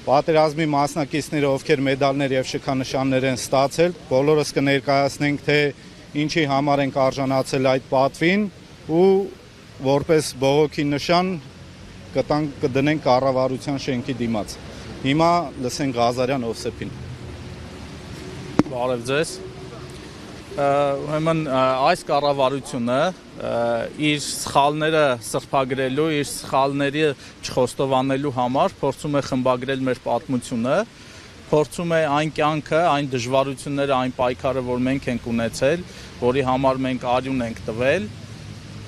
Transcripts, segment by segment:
պատերազմի մասնակիցները, ովքեր մեդալներ եւ շքանշաններ են ստացել, բոլորս կներկայացնենք, թե ինչի համար ենք արժանացել այդ պատվին ու որպես բողոքի նշան կդնենք կառավարության շենքի դիմաց։ Հիմա լսենք Ղազարյան Օսեփին։ Բարև ձեզ։ Ուրեմն այս կառավարությունը իր սխալները սրբագրելու, իր սխալների չխոստովանելու համար փորձում է խմբագրել մեր պատմությունը, փորձում է այն կյանքը, այն դժվարությունները, այն պայքարը, որ մենք ենք ունեցել, որի համար մենք արյուն ենք տվել,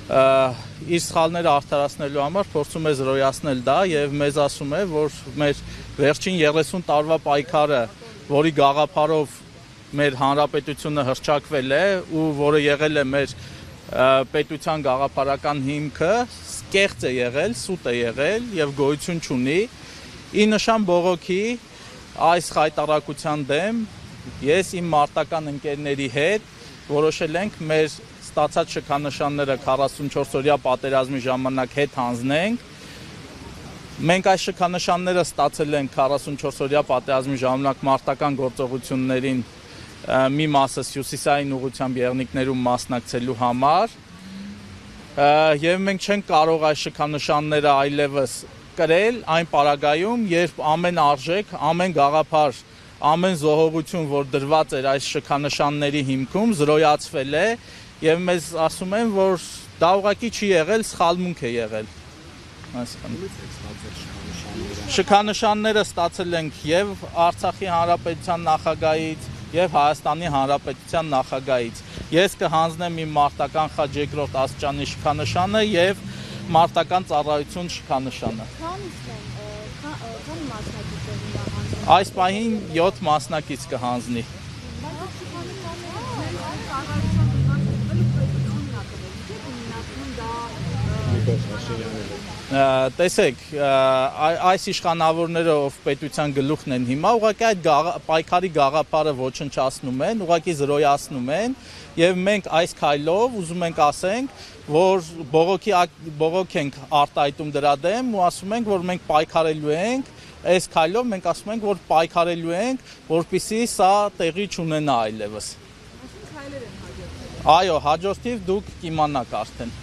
իր սխալները արդարացնելու համար փորձում է զրոյացնել դա եւ մեզ ասում է, որ մեր վերջին 30 տարվա պայքարը, որի գաղափարով մեր հանրապետությունը հռչակվել է ու որը եղել է մեր պետության գաղափարական հիմքը, կեղծ է եղել, սուտ է եղել եւ գոյություն չունի։ Ի նշան բողոքի այս խայտարակության դեմ ես իմ մարտական ընկերների հետ որոշել ենք մեր ստացած շքանշանները 44-օրյա պատերազմի ժամանակ հետ հանձնենք։ Մենք այս շքանշանները ստացել ենք 44-օրյա պատերազմի ժամանակ մարտական գործողություններին մի մասը հյուսիսային ուղղությամբ եղնիկներում մասնակցելու համար եւ մենք չենք կարող այս շքանշանները այլևս կրել այն պարագայում, երբ ամեն արժեք, ամեն գաղափար, ամեն զոհողություն, որ դրված էր այս շքանշանների հիմքում, զրոյացվել է եւ մեզ ասում են, որ դա ուղղակի չի եղել, սխալմունք է եղել։ Շքանշանները ստացել ենք եւ Արցախի հանրապետության նախագահից եւ Հայաստանի Հանրապետության նախագահից։ Ես կհանձնեմ իմ մարտական խաչ 2-րդ աստիճանի շքանշանը եւ մարտական ծառայություն շքանշանը։ Քանի մասնակից են հանձնել։ Այս պահին 7 մասնակից կհանձնի։ Տեսեք, այս իշխանավորները, ով պետության գլուխն են հիմա, ուղղակի այդ պայքարի գաղափարը ոչնչացնում են, ուղղակի զրոյացնում են եւ մենք այս քայլով ուզում ենք ասենք, որ բողոք ենք արտահայտում դրա դեմ ու ասում ենք, որ մենք պայքարելու ենք, այս քայլով մենք ասում ենք, որ պայքարելու ենք, որպեսզի սա տեղի չունենա այլևս։ Քայլեր են հաջորդել։ Այո, հաջորդիվ դուք կիմանաք արդեն։